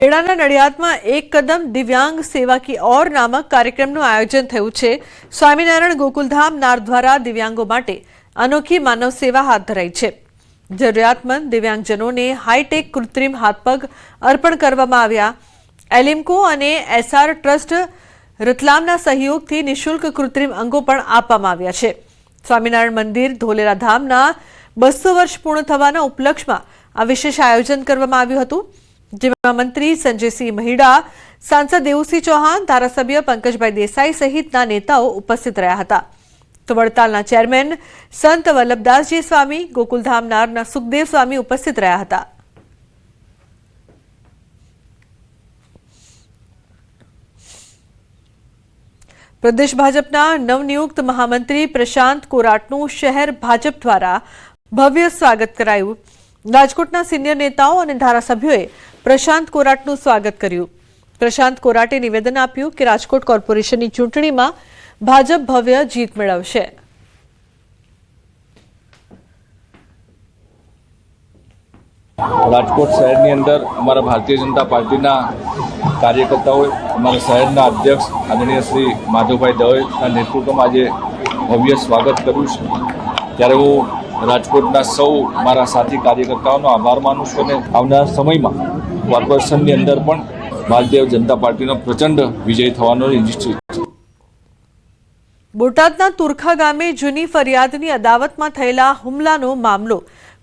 ખેડાના નડિયાદમાં એક કદમ દિવ્યાંગ સેવા કી ઓર નામક કાર્યક્રમનું આયોજન થયું છે। સ્વામિનારાયણ ગોકુલધામ નાર દ્વારા દિવ્યાંગો માટે અનોખી માનવ સેવા હાથ ધરાઈ છે। જરૂરિયાતમંદ દિવ્યાંગજનોને હાઈટેક કૃત્રિમ હાથપગ અર્પણ કરવામાં આવ્યા। એલિમ્કો અને એસઆર ટ્રસ્ટ રતલામના સહયોગથી નિઃશુલ્ક કૃત્રિમ અંગો પણ આપવામાં આવ્યા છે। સ્વામિનારાયણ મંદિર ધોલેરા ધામના 200 વર્ષ પૂર્ણ થવાના ઉપલક્ષમાં આ વિશેષ આયોજન કરવામાં આવ્યું હતું, જેમાં મંત્રી સંજયસિંહ મહીડા, સાંસદ દેવુસિંહ ચૌહાણ, ધારાસભ્ય પંકજભાઈ દેસાઈ સહિતના નેતાઓ ઉપસ્થિત રહ્યા હતા। તો વડતાલના ચેરમેન સંત વલ્લભદાસજી સ્વામી, ગોકુલધામ નારના સુખદેવ સ્વામી ઉપસ્થિત રહ્યા હતા। પ્રદેશ ભાજપના નવનિયુક્ત મહામંત્રી પ્રશાંત કોરાટનું શહેર ભાજપ દ્વારા ભવ્ય સ્વાગત કરાયું। રાજકોટના સિનિયર નેતાઓ અને ધારાસભ્યોએ પ્રશાંત કોરાટનું સ્વાગત કર્યું। પ્રશાંત કોરાટે નિવેદન આપ્યું કે રાજકોટ કોર્પોરેશનની ચૂંટણીમાં ભાજપ ભવ્ય જીત મેળવશે। રાજકોટ શહેરની અંદર અમારા ભારતીય જનતા પાર્ટીના કાર્યકર્તાઓએ અમારા શહેરના અધ્યક્ષ આદરણીય શ્રી માધવભાઈ દવેના નેતૃત્વમાં આજે ભવ્ય સ્વાગત કર્યું છે। ત્યારે હું રાજકોટના સૌ મારા સાથી કાર્યકર્તાઓનો આભાર માનું છું અને આવનારા સમયમાં કોર્પોરેશનની અંદર પણ ભારતીય જનતા પાર્ટીનો પ્રચંડ વિજય થવાનો નિશ્ચિત છે। બોટાદના તુરખા ગામે જૂની ફરિયાદની અદાવતમાં થયેલા હુમલાનો મામલો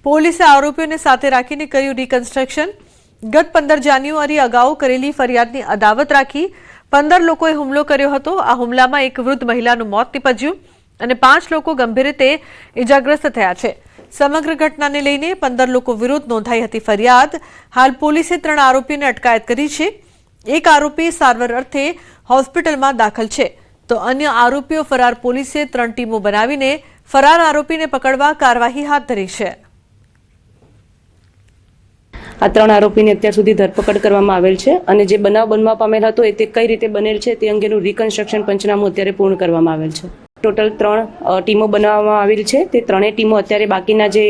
પોલીસે આરોપીઓને સાથે રાખીને કર્યું રિકન્સ્ટ્રક્શન। ગત 15 જાન્યુઆરી અગાઉ કરેલી ફરિયાદની અદાવત રાખી 15 લોકોએ હુમલો કર્યો હતો। આ હુમલામાં એક વૃદ્ધ મહિલાનું મોત નીપજ્યું અને 5 લોકો ગંભીર રીતે ઇજાગ્રસ્ત થયા છે। સમગ્ર ઘટનાને લઈને 15 લોકો વિરુદ્ધ નોંધાઈ હતી ફરિયાદ। હાલ પોલીસે 3 આરોપીઓને અટકાયત કરી છે। એક આરોપી સારવાર અર્થે હોસ્પિટલમાં દાખલ છે, તો અન્ય આરોપીઓ ફરાર। પોલીસે 3 ટીમો બનાવીને ફરાર આરોપીને પકડવા કાર્યવાહી હાથ ધરી છે। આ 3 આરોપીની અત્યાર સુધી ધરપકડ કરવામાં આવેલ છે અને જે બનાવ બનવા પામેલ હતો એ તે કઈ રીતે બનેલ છે તે અંગેનું રિકન્સ્ટ્રક્શન પંચનામું અત્યારે પૂર્ણ કરવામાં આવેલ છે। ટોટલ 3 ટીમો બનાવવામાં આવેલ છે। તે 3 ટીમો અત્યારે બાકીના જે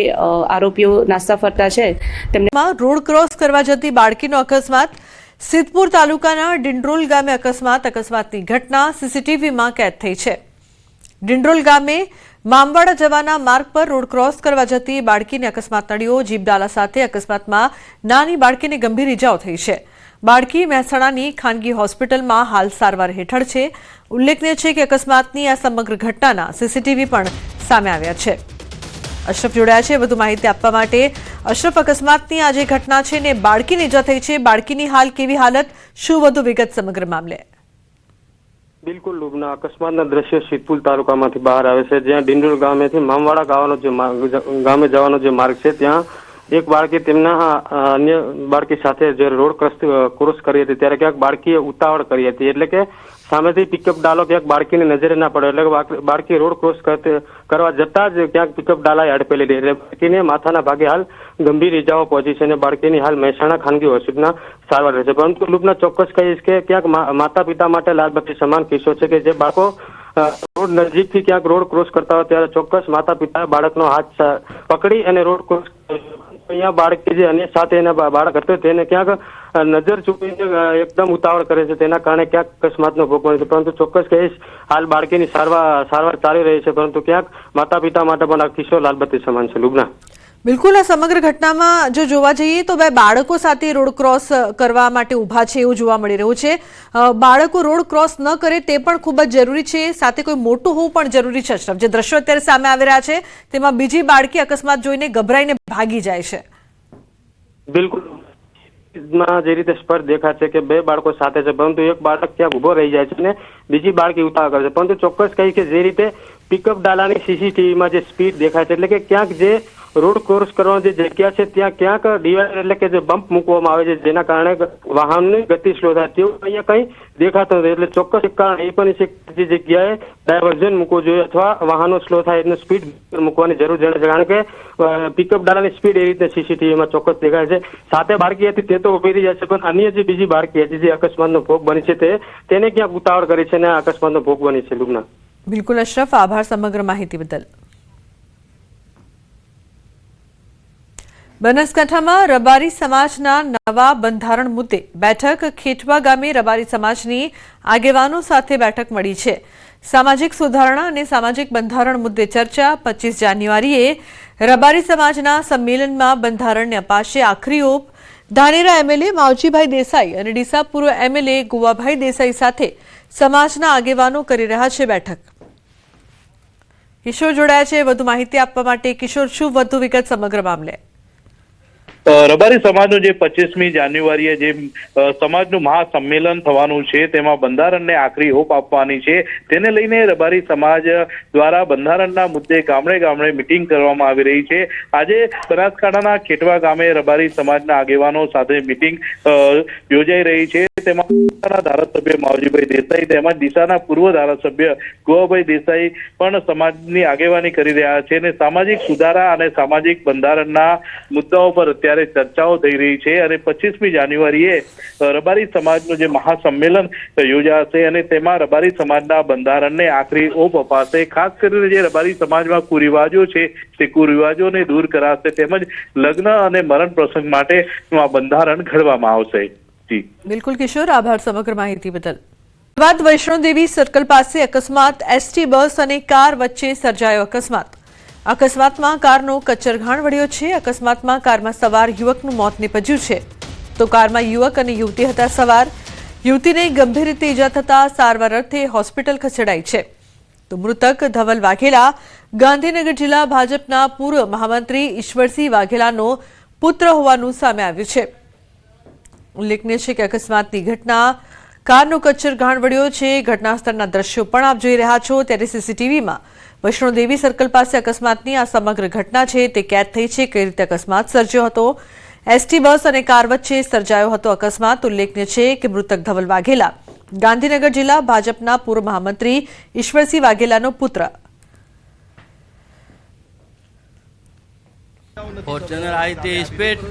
આરોપીઓ નાસ્તા ફરતા છે તેમને રોડ ક્રોસ કરવા જતી બાળકીનો અકસ્માત। સિદ્ધપુર તાલુકાના ડિંડરોલ ગામે અકસ્માતની ઘટના સીસીટીવીમાં કેદ થઈ છે। ડિંડરોલ ગામે મામવાડા જવાના માર્ગ પર રોડ ક્રોસ કરવા જતી બાળકીને અકસ્માત નડ્યો। જીપડાલા સાથે અકસ્માતમાં નાની બાળકીને ગંભીર ઇજાઓ થઈ છે। બાળકી મહેસાણાની ખાનગી હોસ્પિટલમાં હાલ સારવાર હેઠળ છે। ઉલ્લેખનીય છે કે અકસ્માતની આ સમગ્ર ઘટનાના સીસીટીવી પણ સામે આવ્યા છે। અશરફ જોડાયા છે વધુ માહિતી આપવા માટે। અશરફ, અકસ્માતની આ જે ઘટના છે ને બાળકીને ઇજા થઈ છે, બાળકીની હાલ કેવી હાલત, શું વધુ વિગત સમગ્ર મામલે? બિલકુલ લુબના, અકસ્માતના દ્રશ્યો સિદ્ધપુર તાલુકામાંથી બહાર આવે છે, જ્યાં ડિંડોલ ગામેથી મામવાડા ગામે જવાનો જે માર્ગ છે ત્યાં એક બાળકી તેમના અન્ય બાળકી સાથે જે રોડ ક્રોસ કરી હતી ત્યારે ક્યાંક બાળકીએ ઉતાવળ કરી હતી, એટલે કે સામેથી પિકઅપ ડાલો ક્યાંક બાળકીને નજરે ના પડ્યો, એટલે બાળકી રોડ ક્રોસ કરવા જતા જ ક્યાંક પિકઅપ ડાલાએ અડપેલી હતી, એટલે બાળકીને માથાના ભાગે હાલ ગંભીર ઇજાઓ પહોંચી છે અને બાળકીની હાલ મહેસાણા ખાનગી હોસ્પિટલમાં સારવાર રહે છે। પરંતુ લુબના ચોક્કસ કહીશ કે ક્યાંક માતા પિતા માટે લાલબત્તી સમાન કિસ્સો છે કે જે બાળકો રોડ નજીકથી ક્યાંક રોડ ક્રોસ કરતા હોય ત્યારે ચોક્કસ માતા પિતાએ બાળકનો હાથ પકડી અને રોડ ક્રોસ અહીંયા બાળકી જે અન્ય સાથે એના બાળક હતો તેને ક્યાંક નજર ચૂકીને એકદમ ઉતાવળ કરે છે, તેના કારણે ક્યાંક અકસ્માતનો ભોગ બને છે। પરંતુ ચોક્કસ કહીશ હાલ બાળકીની સારવાર ચાલી રહી છે, પરંતુ ક્યાંક માતા પિતા માટે પણ આ કિસ્સો લાલબત્તી સમાન છે। લુબના, બિલકુલ, આ સમગ્ર ઘટનામાં જો જોવા જઈએ તો 2 બાળકો સાથે રોડ ક્રોસ કરવા માટે ઊભા છે એવું જોવા મળી રહ્યું છે। બાળકો રોડ ક્રોસ ન કરે તે પણ ખૂબ જ જરૂરી છે, સાથે કોઈ મોટું હોવું પણ જરૂરી છે। અશરફ, જે દ્રશ્યો અત્યારે સામે આવી રહ્યા છે તેમાં બીજી બાળકી અકસ્માત જોઈને ગભરાઈને ભાગી જાય છે। બિલકુલ, જે રીતે સ્પષ્ટ દેખાય છે કે 2 બાળકો સાથે છે, પરંતુ એક બાળક ત્યાં ઉભો રહી જાય છે અને બીજી બાળકી ઉતાવળ કરે છે। પરંતુ ચોક્કસ કહી કે જે રીતે પિકઅપ ડાલાની સીસીટીવીમાં જે સ્પીડ દેખાય છે, એટલે કે ક્યાંક જે રોડ ક્રોસ કરવાની જે જગ્યા છે ત્યાં ક્યાંક ડિવાઈડર એટલે કે જે બમ્પ મૂકવામાં આવે છે, જેના કારણે વાહનની ગતિ સ્લો થાય તેવું અહીંયા કંઈ દેખાતું નથી, એટલે ચોક્કસ એક કારણ એ પણ છે કે જે જગ્યાએ ડાયવર્ઝન મૂકવું જોઈએ અથવા વાહનો સ્લો થાય એટલે સ્પીડ મૂકવાની જરૂર જણાય છે, કારણ કે પિકઅપ ડાલાની સ્પીડ એ રીતે સીસીટીવીમાં ચોક્કસ દેખાય છે। સાથે બાળકી હતી તે તો ઉભી રહી જાય છે, પણ અન્ય જે બીજી બાળકી હતી જે અકસ્માતનો ભોગ બની છે તેને ક્યાંક ઉતાવળ કરી છે અને અકસ્માતનો ભોગ બની છે। લુબના, બિલકુલ અશરફ, આભાર સમગ્ર માહિતી બદલ। બનાસકાંઠામાં રબારી સમાજના નવા બંધારણ મુદ્દે બેઠક ખેટવા ગામે રબારી સમાજની આગેવાનો સાથે બેઠક મળી છે. સામાજિક સુધારણા અને સામાજિક બંધારણ મુદ્દે ચર્ચા. 25 જાન્યુઆરીએ રબારી સમાજના સંમેલનમાં બંધારણને અપાશે આખરી ઓપ. ધાનેરા એમએલએ માવજીભાઈ દેસાઈ અને ડીસા પૂર્વ એમએલએ ગુવાભાઈ દેસાઈ સાથે સમાજના આગેવાનો કરી રહ્યા છે બેઠક. કિશોર જોડાયા છે વધુ માહિતી આપવા માટે. કિશોર, શું વધુ વિગત સમગ્ર મામલે? રબારી સમાજનું જે 25મી જાન્યુઆરીએ જે સમાજનું મહાસંમેલન થવાનું છે તેમાં બંધારણને આખરી ઓપ આપવાની છે. તેને લઈને રબારી સમાજ દ્વારા બંધારણના મુદ્દે ગામડે ગામડે મિટિંગ કરવામાં આવી રહી છે. આજે બનાસકાંઠાના ખેટવા ગામે રબારી સમાજના આગેવાનો સાથે મિટિંગ યોજાઈ રહી છે. તેમાં ધારાસભ્ય માવજીભાઈ દેસાઈ તેમજ ડીસાના પૂર્વ ધારાસભ્ય ગુવાભાઈ દેસાઈ પણ સમાજની આગેવાની કરી રહ્યા છે અને સામાજિક સુધારા અને સામાજિક બંધારણના મુદ્દાઓ પર અત્યારે ચર્ચાઓ થઈ રહી છે. અને 25મી જાન્યુઆરીએ રબારી સમાજનું જે મહાસંમેલન યોજાશે અને તેમાં રબારી સમાજના બંધારણને આખરી ઓપ અપાશે. ખાસ કરીને જે રબારી સમાજમાં કુરિવાજો છે તે કુરિવાજોને દૂર કરાશે તેમજ લગ્ન અને મરણ પ્રસંગ માટે આ બંધારણ ઘડવામાં આવશે. બિલકુલ કિશોર, આભાર સમગ્ર માહિતી બદલ. અમદાવાદ વૈષ્ણોદેવી સર્કલ પાસે અકસ્માત. એસટી બસ અને કાર વચ્ચે સર્જાયો અકસ્માત. અકસ્માતમાં કારનો કચ્ચરઘાણ વળ્યો છે. અકસ્માતમાં કારમાં સવાર યુવકનું મોત નીપજ્યું છે તો કારમાં યુવક અને યુવતી હતા સવાર. યુવતીને ગંભીર રીતે ઈજા થતા સારવાર અર્થે હોસ્પિટલ ખસેડાઈ છે તો મૃતક ધવલ વાઘેલા ગાંધીનગર જિલ્લા ભાજપના પૂર્વ મહામંત્રી ઈશ્વરસિંહ વાઘેલાનો પુત્ર હોવાનું સામે આવ્યું છે. ઉલ્લેખનીય છે કે અકસ્માતની ઘટના કારનો કચ્ચરઘાણ વળ્યો છે. ઘટના સ્થળના દ્રશ્યો પણ આપ જોઈ રહ્યા છો. ત્યારે સીસીટીવીમાં વૈષ્ણોદેવી સર્કલ પાસે અકસ્માતની આ સમગ્ર ઘટના છે તે કેદ થઈ છે. કઈ રીતે અકસ્માત સર્જ્યો હતો? એસટી બસ અને કાર વચ્ચે સર્જાયો હતો અકસ્માત. ઉલ્લેખનીય છે કે મૃતક ધવલ વાઘેલા ગાંધીનગર જિલ્લા ભાજપના પૂર્વ મહામંત્રી ઈશ્વરસિંહ વાઘેલાનો પુત્ર. ફોર્ચ્યુનર આવી હતી સ્પીડ,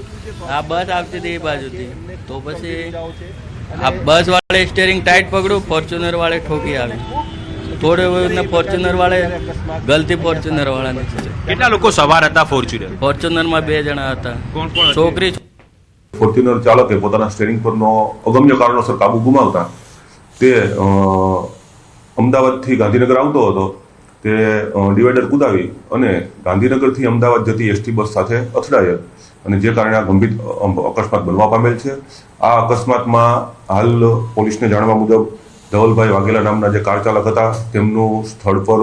આ બસ આવતી હતી એ બાજુથી, તો પછી આ બસ વાળે સ્ટેરિંગ ટાઈટ પકડ્યું, ફોર્ચ્યુનર વાળે ઠોકી આવી. થોડે ફોર્ચ્યુનર વાળે ગલતી ફોર્ચ્યુનર વાળાની છે. કેટલા લોકો સવાર હતા ફોર્ચ્યુનરમાં 2 જણા હતા. છોકરી. ફોર્ચ્યુનર ચાલકે પોતાના સ્ટેરિંગ પરનો અગમ્ય કારણોસર કાબુ ગુમાવતા તે અમદાવાદથી ગાંધીનગર આવતો હતો. તે ડિવાઈડર કુદાવી અને ગાંધીનગરથી અમદાવાદ જતી એસટી બસ સાથે અથડાયેલ અને જે કારણે આ ગંભીર અકસ્માત બનવા પામેલ છે. આ અકસ્માતમાં હાલ પોલીસને જાણવા મુજબ ધવલભાઈ વાઘેલા નામના જે કાર ચાલક હતા તેમનું સ્થળ પર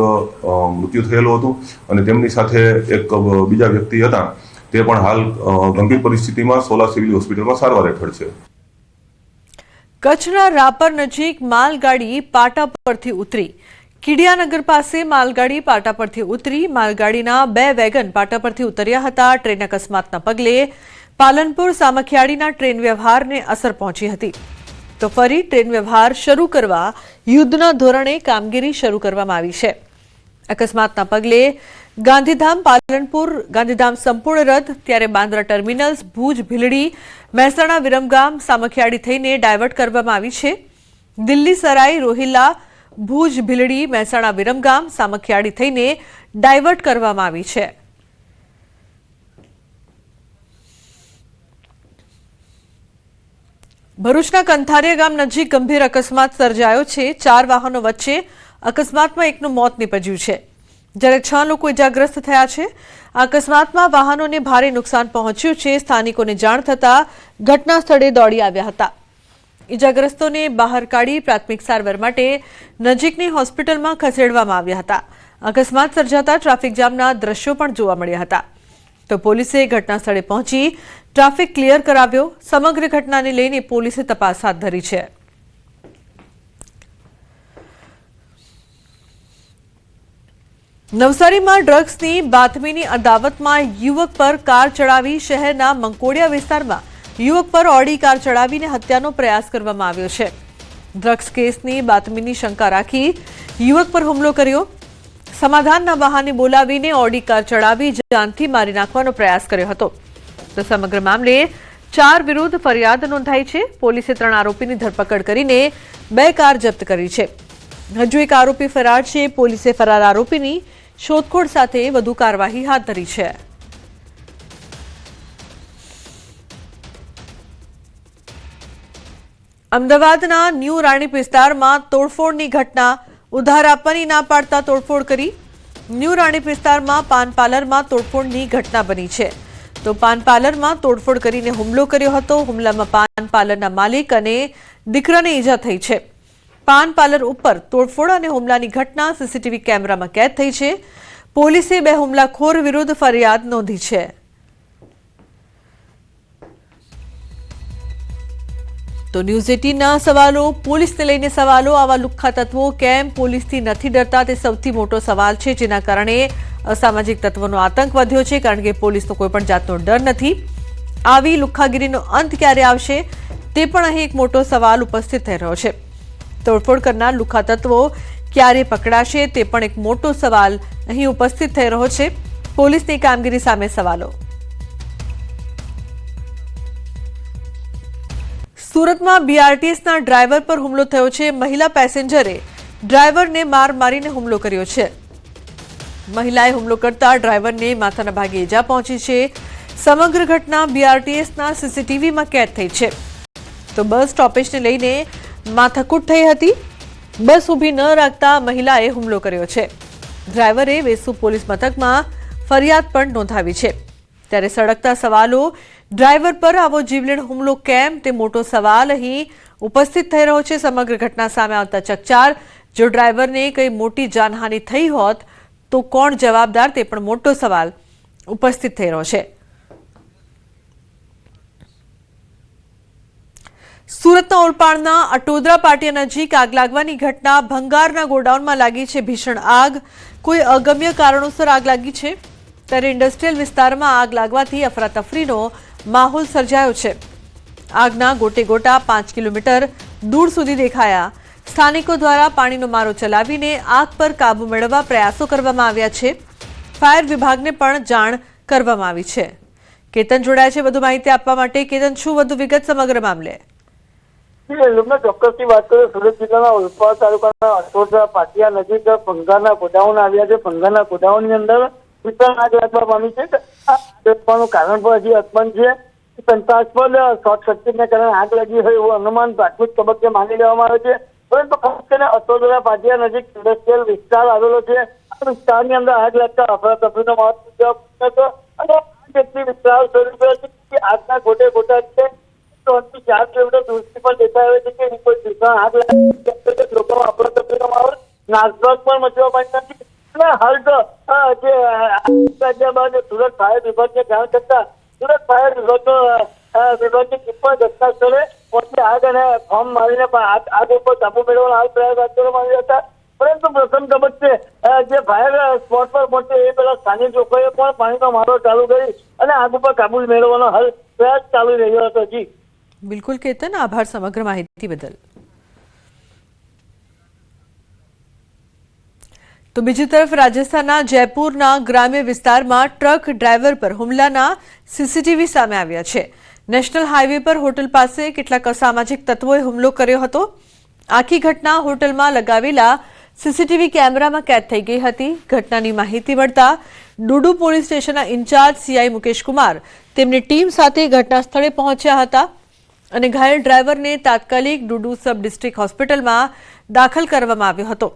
મૃત્યુ થયેલું હતું અને તેમની સાથે એક બીજા વ્યક્તિ હતા તે પણ હાલ ગંભીર પરિસ્થિતિમાં સોલા સિવિલ હોસ્પિટલમાં સારવાર હેઠળ છે. કચ્છના રાપર નજીક માલગાડી પાટા પરથી ઉતરી. કીડિયાનગર પાસે માલગાડી પાટા પરથી ઉતરી. માલગાડીના 2 વેગન પાટા પરથી ઉતર્યા હતા. ટ્રેન અકસ્માતના પગલે પાલનપુર સામખિયાળીના ટ્રેન વ્યવહારને અસર પહોંચી હતી તો ફરી ટ્રેન વ્યવહાર શરૂ કરવા યુદ્ધના ધોરણે કામગીરી શરૂ કરવામાં આવી છે. અકસ્માતના પગલે ગાંધીધામ પાલનપુર ગાંધીધામ સંપૂર્ણ રદ. ત્યારે બાંદ્રા ટર્મિનલ્સ, ભુજ, ભીલડી, મહેસાણા વિરમગામ, સામખિયાળી થઈને ડાયવર્ટ કરવામાં આવી છે. દિલ્હી સરાઈ રોહિલ્લા, ભુજ, ભીલડી, મહેસાણા વિરમગામ, સામખિયાળી થઈને ડાયવર્ટ કરવામાં આવી છે. ભરૂચના કંથારિયા ગામ નજીક ગંભીર અકસ્માત સર્જાયો છે. 4 વાહનો વચ્ચે અકસ્માતમાં એકનું મોત નીપજ્યું છે જ્યારે 6 લોકો ઇજાગ્રસ્ત થયા છે. અકસ્માતમાં વાહનોને ભારે નુકસાન પહોંચ્યું છે. સ્થાનિકોને જાણ થતાં ઘટના સ્થળે દોડી આવ્યા હતા. ઇજાગ્રસ્તોને બહાર કાઢી પ્રાથમિક સારવાર માટે નજીકની હોસ્પિટલમાં ખસેડવામાં આવ્યા હતા. અકસ્માત સર્જાતા ટ્રાફિક જામના દ્રશ્યો પણ જોવા મળ્યા હતા તો પોલીસે ઘટના સ્થળે પહોંચી ટ્રાફિક ક્લિયર કરાવ્યો. સમગ્ર ઘટનાને લઈને પોલીસે તપાસ હાથ ધરી છે. નવસારીમાં ડ્રગ્સની બાતમીની અદાવતમાં યુવક પર કાર ચડાવી શહેરના મંકોડિયા વિસ્તારમાં યુવક પર ઓડી કાર ચડાવીને હત્યાનો પ્રયાસ કરવામાં આવ્યો છે. ડ્રગ્સ કેસની બાતમીની શંકા રાખી યુવક પર હુમલો કર્યો. સમાધાનના બહાને બોલાવીને ઓડી કાર ચડાવી જાનથી મારી નાખવાનો પ્રયાસ કર્યો હતો તો સમગ્ર મામલે 4 વિરુદ્ધ ફરિયાદ નોંધાઈ છે. પોલીસે 3 આરોપીની ધરપકડ કરીને 2 કાર જપ્ત કરી છે. હજુ એક આરોપી ફરાર છે. પોલીસે ફરાર આરોપીની શોધખોળ સાથે વધુ કાર્યવાહી હાથ ધરી છે. અમદાવાદના ન્યૂ રાણીપ વિસ્તારમાં તોડફોડની ઘટના, ઉધાર આપવાની ના પાડતા તોડફોડ કરી। ન્યૂ રાણીપ વિસ્તારમાં પાન પાર્લરમાં તોડફોડની ઘટના બની છે। તો પાન પાર્લરમાં તોડફોડ કરીને હુમલો કર્યો હતો। હુમલામાં પાન પાર્લરના માલિક અને દીકરાને ઈજા થઈ છે। પાન પાર્લર ઉપર તોડફોડ અને હુમલાની ઘટના સીસીટીવી કેમેરામાં કેદ થઈ છે। પોલીસે 2 હુમલાખોર વિરુદ્ધ ફરિયાદ નોંધી છે। તો ન્યૂઝ 18ના સવાલો, પોલીસને લઈને સવાલો, આવા લુખ્ખા તત્વો કેમ પોલીસથી નથી ડરતા તે સૌથી મોટો સવાલ છે, જેના કારણે અસામાજિક તત્વોનો આતંક વધ્યો છે, કારણ કે પોલીસનો કોઈ પણ જાતનો ડર નથી। આવી લુખ્ખાગીરીનો અંત ક્યારે આવશે તે પણ અહીં એક મોટો સવાલ ઉપસ્થિત થઈ રહ્યો છે। તોડફોડ કરનાર લુખ્ખા તત્વો ક્યારે પકડાશે તે પણ એક મોટો સવાલ અહીં ઉપસ્થિત થઈ રહ્યો છે। પોલીસની કામગીરી સામે સવાલો। સુરતમાં બીઆરટીએસના ડ્રાઈવર પર હુમલો થયો છે। મહિલા પેસેન્જરે ડ્રાઈવરને માર મારીને હુમલો કર્યો છે। મહિલાએ હુમલો કરતા ડ્રાઈવરને માથાના ભાગે ઈજા પહોંચી છે। સમગ્ર ઘટના બીઆરટીએસના સીસીટીવીમાં કેદ થઈ છે। તો બસ સ્ટોપેજને લઈને માથાકૂટ થઈ હતી। બસ ઊભી ન રાખતા મહિલાએ હુમલો કર્યો છે। ડ્રાઈવરે વેસુ પોલીસ મથકમાં ફરિયાદ પણ નોંધાવી છે। ત્યારે સળગતા સવાલો, ડ્રાઈવર પર આવો જીવલેણ હુમલો કેમ તે મોટો સવાલ અહીં ઉપસ્થિત થઈ રહ્યો છે। સમગ્ર ઘટના સામે આવતા ચકચાર, જો ડ્રાઈવરને કંઈ મોટી જાનહાનિ થઈ હોત તો કોણ જવાબદાર તે પણ મોટો સવાલ ઉપસ્થિત થઈ રહ્યો છે। સુરતના ઓલપાડના અટોદરા પાટિયા નજીક આગ લાગવાની ઘટના, ભંગારના ગોડાઉનમાં લાગી છે ભીષણ આગ। કોઈ અગમ્ય કારણોસર આગ લાગી છે, ત્યારે ઇન્ડસ્ટ્રીયલ વિસ્તારમાં આગ લાગવાથી અફરાતફરીનો માહોલ સર્જાયો છે। આગના ગોટે ગોટા 5 કિલોમીટર દૂર સુધી દેખાયા। સ્થાનિકો દ્વારા પાણીનો મારો ચલાવીને આગ પર કાબુ મેળવવા પ્રયાસો કરવામાં આવ્યા છે। ફાયર વિભાગને પણ જાણ કરવામાં આવી છે। કેતન જોડાયા છે વધુ માહિતી આપવા માટે। કેતન, શું વધુ વિગત સમગ્ર મામલે? ચોક્કસથી વાત કરીએ, સુરત જિલ્લાના ઓલપાડ તાલુકાના અટોદરા પાટિયા નજીક ભંગારના ગોડાઉન આવ્યા છે। ભંગારના ગોડાઉનની અંદર ભીષણ આગ લાગવા પામી છે। આ કારણ પણ હજી અસ્પષ્ટ છે। શંકાસ્પદ શોર્ટ સર્કિટને કારણે આગ લાગી હોય એવું અનુમાન પ્રાથમિક તબક્કે માની લેવામાં આવે છે। પરંતુ ખાસ કરીને અટોદરા પાટિયા નજીક ઇન્ડસ્ટ્રીયલ વિસ્તાર આવેલો છે। આ વિસ્તારની અંદર આગ લાગતા અફરાતફરીનો માહોલ હતો અને જેટલી વિસ્તાર શરૂ થયો છે કે આગના ગોટે ગોટા છે। 4 કિલોમીટર દૂરથી પણ દેખાય છે કે કોઈ ભીષણ આગ લાગી, લોકોમાં અફરાતફરીનો માહોલ, નાસભાગ પણ મચવા પામ્યો નથી। અને હાલ તો જે બાદ સુરત ફાયર વિભાગને જાણ કરતા સુરત ફાયર વિભાગની ટીમ પણ ઘટના સ્થળે પહોંચી આગ અને ફોર્મ મારીને આગ ઉપર કાબુ મેળવવાનો હાલ પ્રયાસ કરવામાં આવ્યા હતા। પરંતુ પ્રથમ તબક્કે જે ફાયર સ્પોટ પર પહોંચે એ પહેલા સ્થાનિક લોકોએ પણ પાણીનો મારો ચાલુ કરી અને આગ ઉપર કાબુ મેળવવાનો હાલ પ્રયાસ ચાલુ રહ્યો હતો। જી બિલકુલ કેતન, આભાર સમગ્ર માહિતી બદલ। તો બીજી તરફ રાજસ્થાનના જયપુરના ગ્રામ્ય વિસ્તારમાં ટ્રક ડ્રાઈવર પર હુમલાના સીસીટીવી સામે આવ્યા છે। નેશનલ હાઈવે પર હોટલ પાસે કેટલાક અસામાજિક તત્વોએ હુમલો કર્યો હતો। આખી ઘટના હોટલમાં લગાવેલા સીસીટીવી કેમેરામાં કેદ થઈ ગઈ હતી। ઘટનાની માહિતી મળતા ડુડુ પોલીસ સ્ટેશનના ઇન્ચાર્જ સીઆઈ મુકેશ કુમાર તેમની ટીમ સાથે ઘટના સ્થળે પહોંચ્યા હતા અને ઘાયલ ડ્રાઈવરને તાત્કાલિક ડુડુ સબ ડિસ્ટ્રિક્ટ હોસ્પિટલમાં દાખલ કરવામાં આવ્યો હતો।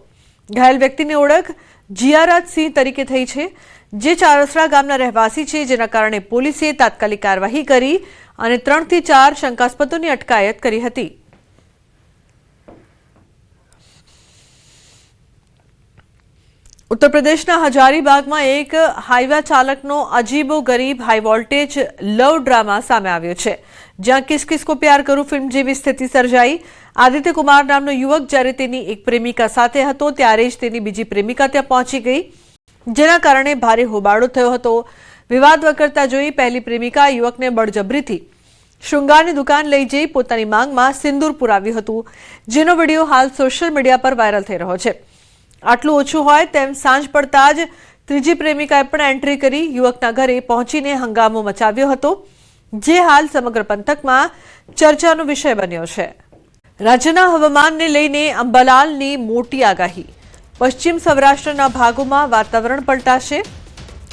ઘાયલ વ્યક્તિની ઓળખ જીયારાજ સિંહ તરીકે થઈ છે, જે ચારસરા ગામના રહેવાસી છે, જેના કારણે પોલીસે તાત્કાલિક કાર્યવાહી કરી અને 3 થી 4 શંકાસ્પદોની અટકાયત કરી હતી। ઉત્તર પ્રદેશના હજારીબાગમાં એક હાઈવા ચાલકનો અજીબોગરીબ હાઈ વોલ્ટેજ લવ ડ્રામા સામે આવ્યો છે, જ્યાં કિસ કિસ કો પ્યાર કરું ફિલ્મ જેવી સ્થિતિ સર્જાઈ। આદિત્ય કુમાર નામનો યુવક જ્યારે તેની એક પ્રેમિકા સાથે હતો ત્યારે જ તેની બીજી પ્રેમિકા ત્યાં પહોંચી ગઈ, જેના કારણે ભારે હોબાળો થયો હતો। વિવાદ વકરતા જોઈ પહેલી પ્રેમિકા યુવકને બળજબરીથી શૃંગારની દુકાન લઈ જઈ પોતાની માંગમાં સિંદૂર પુરાવ્યું હતું, જેનો વિડીયો હાલ સોશિયલ મીડિયા પર વાયરલ થઈ રહ્યો છે। આટલું ઓછું હોય તેમ સાંજ પડતા જ ત્રીજી પ્રેમિકાએ પણ એન્ટ્રી કરી યુવકના ઘરે પહોંચીને હંગામો મચાવ્યો હતો, જે હાલ સમગ્ર પંથકમાં ચર્ચાનો વિષય બન્યો છે। રાજ્યના હવામાનને લઈને અંબાલાલની મોટી આગાહી। પશ્ચિમ સૌરાષ્ટ્રના ભાગોમાં વાતાવરણ પલટાશે।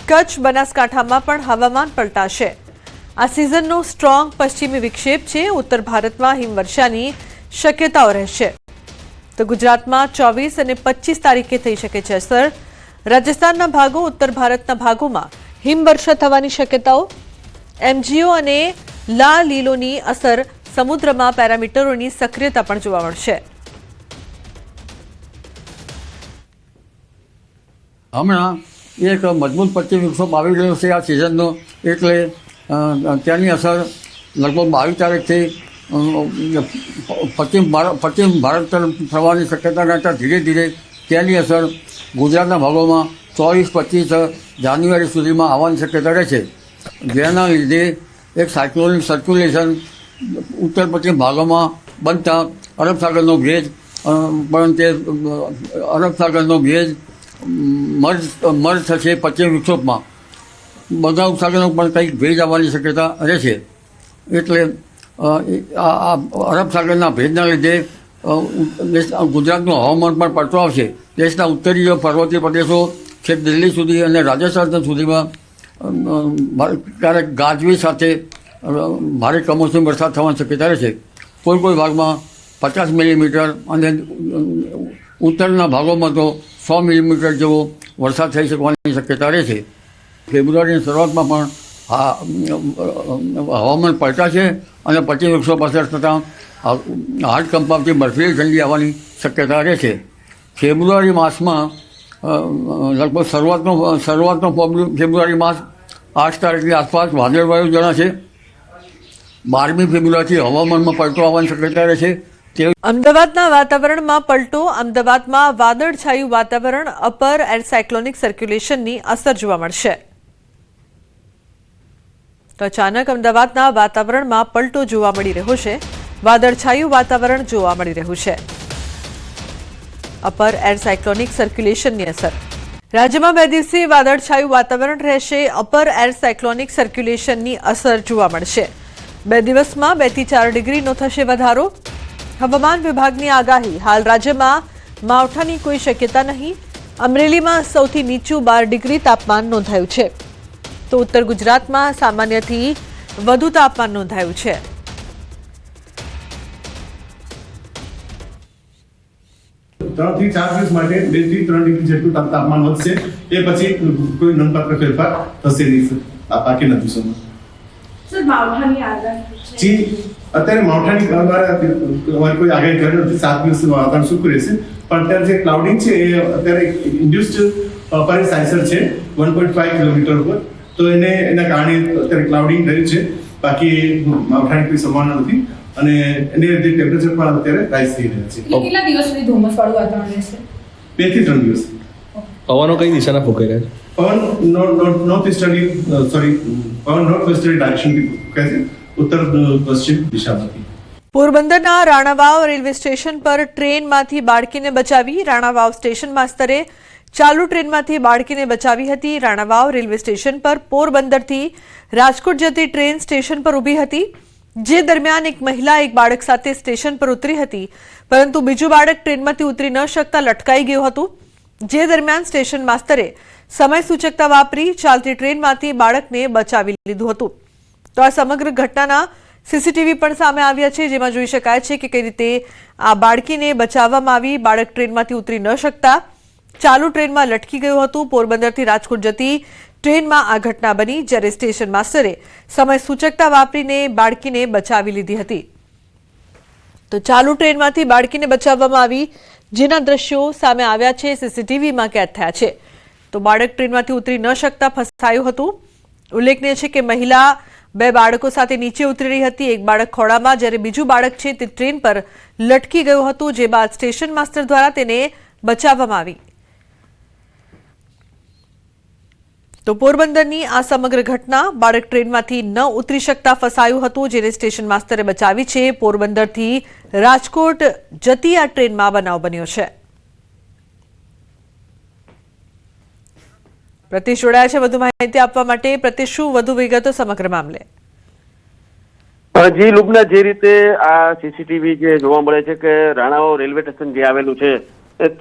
કચ્છ, બનાસકાંઠામાં પણ હવામાન પલટાશે। આ સિઝનનો સ્ટ્રોંગ પશ્ચિમી વિક્ષેપ છે। ઉત્તર ભારતમાં હિમવર્ષાની શક્યતાઓ રહેશે. તો ગુજરાતમાં 24 અને 25 તારીખે થઈ શકે છે અસર. રાજસ્થાનના ભાગો, ઉત્તર ભારતના ભાગોમાં હિમવર્ષા થવાની શક્યતાઓ. MGO અને લા લીલોની અસર સમુદ્રમાં પેરામીટરોની સક્રિયતા પણ જોવા મળશે. હમણાં એક મજબૂત પશ્ચિમ વિક્ષોભ આવી રહ્યો છે આ સિઝનનો, એટલે ત્યાંની અસર લગભગ 22 તારીખથી પશ્ચિમ ભારત તરફ થવાની શક્યતા રહેતા ધીરે ધીરે ત્યાંની અસર ગુજરાતના ભાગોમાં 24-25 જાન્યુઆરી સુધીમાં આવવાની શક્યતા રહે છે. જેના લીધે એક સાયક્લોનિક સર્ક્યુલેશન ઉત્તર પશ્ચિમ ભાગોમાં બનતા અરબ સાગરનો ભેજ પણ તે અરબ સાગરનો ભેજ મર્જ થશે પશ્ચિમ વિક્ષોભમાં. બંગાળ ઉપસાગરનો પણ કંઈક ભેજ આવવાની શક્યતા રહેશે. એટલે આ અરબ સાગરના ભેજના લીધે ગુજરાતનું હવામાન પણ પડતો આવશે. દેશના ઉત્તરીય પર્વતીય પ્રદેશો છેક દિલ્હી સુધી અને રાજસ્થાન સુધીમાં ક્યારેક ગાજવી સાથે ભારે કમોસમી વરસાદ થવાની શક્યતા રહેશે. કોઈ ભાગમાં 50 મિલીમીટર અને ઉત્તરના ભાગોમાં તો 100 મિલીમીટર જેવો વરસાદ થઈ શકવાની શક્યતા રહેશે. ફેબ્રુઆરીની શરૂઆતમાં પણ હવામાન પલટા છે અને પશ્ચિમ વિક્ષોભ અસર થતાં હાડ કંપાવતી બર્ફીલી ઠંડી આવવાની શક્યતા રહેશે. ફેબ્રુઆરી માસમાં લગભગ શરૂઆતનો ફેબ્રુઆરી માસ 8 તારીખની આસપાસ વાદળવાયુ જણાશે. 12મી ફેબ્રુઆરીથી હવામાનમાં પલટો આવવાની શક્યતા રહેશે. અમદાવાદના વાતાવરણમાં પલટો. અમદાવાદમાં વાદળછાયું વાતાવરણ, અપર એર સાયક્લોનિક સર્ક્યુલેશનની અસર જોવા મળશે. તો અચાનક અમદાવાદના વાતાવરણમાં પલટો જોવા મળી રહ્યો છે. વાદળછાયું વાતાવરણ જોવા મળી રહ્યું છે. અપર એર સાયક્લોનિક સર્ક્યુલેશનની અસર. રાજ્યમાં 2 દિવસીય વાદળછાયું વાતાવરણ રહેશે. અપર એર સાયક્લોનિક સર્ક્યુલેશનની અસર જોવા મળશે. 2 દિવસમાં 2 થી 4 ડિગ્રીનો થશે વધારો. હવામાન વિભાગની આગાહી. હાલ રાજ્યમાં માવઠાની કોઈ શક્યતા નહીં. અમરેલીમાં સૌથી નીચું 12 ડિગ્રી તાપમાન નોંધાયું છે. તો ઉત્તર ગુજરાતમાં સામાન્યથી વધુ તાપમાન નોંધાયું છે. ત્રણથી 4 દિવસ માટે 2 થી 3 ડિગ્રી જેટલું તાપમાન વધશે. એ પછી કોઈ નોંધપાત્ર ફેરફાર થશે નહીં બાકીના દિવસોમાં. સર, માવઠાની આગાહી જી, અત્યારે માવઠાની અમારી કોઈ આગાહી કરી નથી. 7 દિવસ વાતાવરણ સૂકું રહેશે, પણ અત્યારે જે ક્લાઉડિંગ છે એ અત્યારે ઇન્ડ્યુસ્ડ અપર સાયસર છે 1.5 કિલોમીટર ઉપર, તો એના કારણે અત્યારે ક્લાઉડિંગ રહ્યું છે. બાકી માવઠાની કોઈ સંભાવના નથી અને એને લીધે ટેમ્પરેચર પણ અત્યારે રાઇઝ થઈ રહ્યા છે. કેટલા દિવસ સુધી ધુમ્મસવાળું વાતાવરણ રહેશે? 2 થી 3 દિવસ. પવનો કઈ દિશાના ફૂંકાઈ રહ્યા છે? પવન નોર્થ વેસ્ટર્લી ડાયરેક્શનથી ફૂંકાય છે, ઉત્તર પશ્ચિમ દિશામાંથી. પોરબંદરના રાણાવાવ રેલવે સ્ટેશન પર ટ્રેનમાંથી બાળકીને બચાવી. રાણાવાવ સ્ટેશન માસ્તરે ચાલુ ટ્રેનમાંથી બાળકીને બચાવી હતી. રાણાવાવ રેલવે સ્ટેશન પર પોરબંદરથી રાજકોટ જતી ટ્રેન સ્ટેશન પર ઊભી હતી. જે દરમિયાન એક મહિલા એક બાળક સાથે સ્ટેશન પર ઉતરી હતી, પરંતુ બીજું બાળક ટ્રેનમાંથી ઉતરી ન શકતા લટકાઈ ગયું હતું. જે દરમિયાન સ્ટેશન માસ્તરે સમય સૂચકતા વાપરી ચાલતી ટ્રેનમાંથી બાળકને બચાવી લીધું હતું. તો આ સમગ્ર ઘટનાના સીસીટીવી પણ સામે આવ્યા છે, જેમાં જોઈ શકાય છે કે કઈ રીતે આ બાળકીને બચાવવામાં આવી. બાળક ટ્રેનમાંથી ઉતરી ન શકતા ચાલુ ટ્રેનમાં લટકી ગયું હતું. પોરબંદરથી રાજકોટ જતી ટ્રેનમાં આ ઘટના બની, જ્યારે સ્ટેશન માસ્ટરે સમય સૂચકતા વાપરીને બાળકીને બચાવી લીધી હતી. તો ચાલુ ટ્રેનમાંથી બાળકીને બચાવવામાં આવી, જેના દ્રશ્યો સામે આવ્યા છે, સીસીટીવીમાં કેદ થયા છે. તો બાળક ટ્રેનમાંથી ઉતરી ન શકતા ફસાયું હતું. ઉલ્લેખનીય છે કે મહિલા 2 બાળકો સાથે નીચે ઉતરી રહી હતી. એક બાળક ખોળામાં, જ્યારે બીજું બાળક છે તે ટ્રેન પર લટકી ગયું હતું, જે બાદ સ્ટેશન માસ્ટર દ્વારા તેને બચાવવામાં આવી. તો પોરબંદરની આ સમગ્ર ઘટના, બાળક ટ્રેનમાંથી ન ઉતરી શકતા ફસાયું હતું, જેને સ્ટેશન માસ્ટરે બચાવી છે. પોરબંદરથી રાજકોટ જતી આ ટ્રેનમાં બનાવ બન્યો છે. પ્રતિશ જોડાયા છે વધુ માહિતી આપવા માટે. પ્રતિશ, શું વધુ વિગતો સમગ્ર મામલે? જી લુબના, જે રીતે આ સીસીટીવી જે જોવા મળે છે કે રાણાવાવ રેલવે સ્ટેશન જે આવેલું છે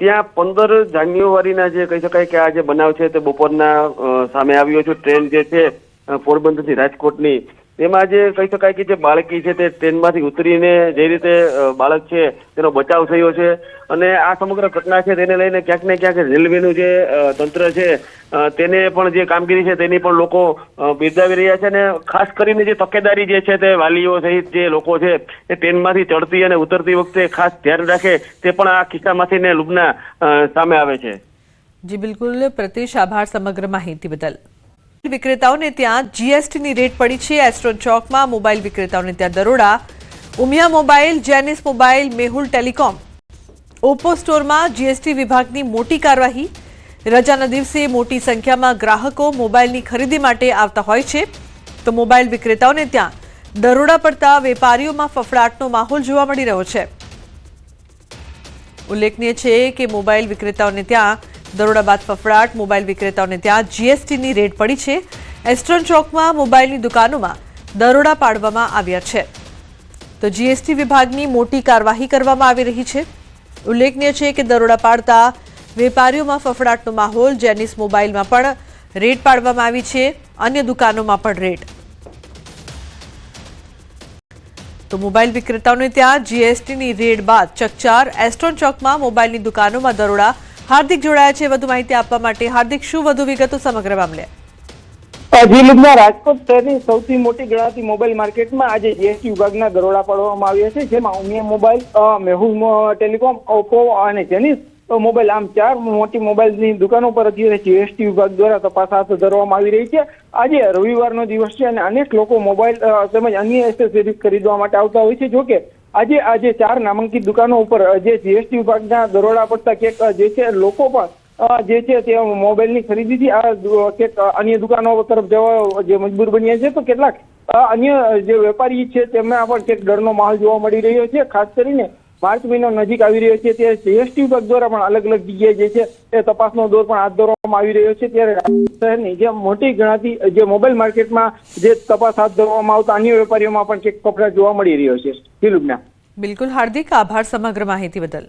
ત્યાં 15 જાન્યુઆરીના જે કહી શકાય કે આ જે બનાવ છે તે બપોરના સામે આવ્યો છે. ટ્રેન જે છે પોરબંદરથી રાજકોટની તેમાં જે કહી શકાય કે જે બાળકી છે તે ટ્રેનમાંથી ઉતરીને જે રીતે બાળક છે તેનો બચાવ થયો છે અને આ સમગ્ર ઘટના છે તેને લઈને ક્યાંક ને ક્યાંક રેલવેનું જે તંત્ર છે તેને પણ જે કામગીરી છે તેની પણ લોકો બિરદાવી રહ્યા છે અને ખાસ કરીને જે તકેદારી જે છે તે વાલીઓ સહિત જે લોકો છે એ ટ્રેનમાંથી ચડતી અને ઉતરતી વખતે ખાસ ધ્યાન રાખે તે પણ આ કિસ્સામાંથી ને લુબના સામે આવે છે. જી બિલકુલ પ્રતિશ, આભાર સમગ્ર માહિતી બદલ. વિક્રેતાઓને ત્યાં જીએસટીની રેડ પડી છે. એસ્ટ્રોન ચોકમાં મોબાઈલ વિક્રેતાઓને ત્યાં દરોડા. Umiya mobile, Jenis mobile, Mehul telecom, Oppo સ્ટોરમાં જીએસટી વિભાગની મોટી કાર્યવાહી. રજાના દિવસે મોટી સંખ્યામાં ગ્રાહકો મોબાઈલની ખરીદી માટે આવતા હોય છે તો મોબાઈલ વિક્રેતાઓને ત્યાં દરોડા પડતા વેપારીઓમાં ફફડાટનો માહોલ જોવા મળી રહ્યો છે. ઉલ્લેખનીય છે કે મોબાઈલ વિક્રેતાઓને ત્યાં દરોડા બાદ ફફડાટ. મોબાઈલ વિક્રેતાઓને ત્યાં જીએસટીની રેડ પડી છે. એસ્ટ્રોન ચોકમાં મોબાઈલની દુકાનોમાં દરોડા પાડવામાં આવ્યા છે તો જીએસટી વિભાગની મોટી કાર્યવાહી કરવામાં આવી રહી છે. ઉલ્લેખનીય છે કે દરોડા પાડતા વેપારીઓમાં ફફડાટનો માહોલ. જેનિસ મોબાઈલમાં પણ રેડ પાડવામાં આવી છે, અન્ય દુકાનોમાં પણ રેડ. તો મોબાઈલ વિક્રેતાઓને ત્યાં જીએસટીની રેડ બાદ ચકચાર. એસ્ટ્રોન ચોકમાં મોબાઈલની દુકાનોમાં દરોડા. હાર્દિક જોડાયા છે વધુ માહિતી આપવા માટે. હાર્દિક, શું વધુ વિગતો સમગ્ર મામલે? જી લુબના, રાજકોટ શહેરની સૌથી મોટી ગણાતી મોબાઈલ માર્કેટમાં આજે જીએસટી વિભાગના દરોડા પાડવામાં આવ્યા છે, જેમાં Umiya mobile, Mehul telecom, Oppo અને જેનિસ મોબાઈલ, આમ 4 મોટી મોબાઈલની દુકાનો પર અત્યારે જીએસટી વિભાગ દ્વારા તપાસ હાથ ધરવામાં આવી રહી છે. આજે રવિવારનો દિવસ છે અને અનેક લોકો મોબાઈલ તેમજ અન્ય એસેસરીઝ ખરીદવા માટે આવતા હોય છે. જોકે આજે 4 નામાંકિત દુકાનો ઉપર જે જીએસટી વિભાગના દરોડા પડતા ક્યાંક જે છે લોકો પણ જે છે તે મોબાઈલની ખરીદીથી અન્ય દુકાનો તરફ જવા જે મજબૂર બન્યા છે તો કેટલાક અન્ય જે વેપારી છે તેમાં પણ ક્યાંક ડરનો માહોલ જોવા મળી રહ્યો છે. ખાસ કરીને માર્ચ મહિનો નજીક આવી રહ્યો છે ત્યારે જીએસટી વિભાગ દ્વારા પણ અલગ અલગ જગ્યાએ જે છે તે તપાસનો દોર પણ હાથ ધરવામાં આવી રહ્યો છે. ત્યારે શહેરની જે મોટી ગણાતી જે મોબાઈલ માર્કેટમાં જે તપાસ હાથ ધરવામાં આવતા અન્ય વેપારીઓમાં પણ ક્યાંક ફફડાટ જોવા મળી રહ્યો છે. બિલકુલ હાર્દિક, આભાર સમગ્ર માહિતી બદલ.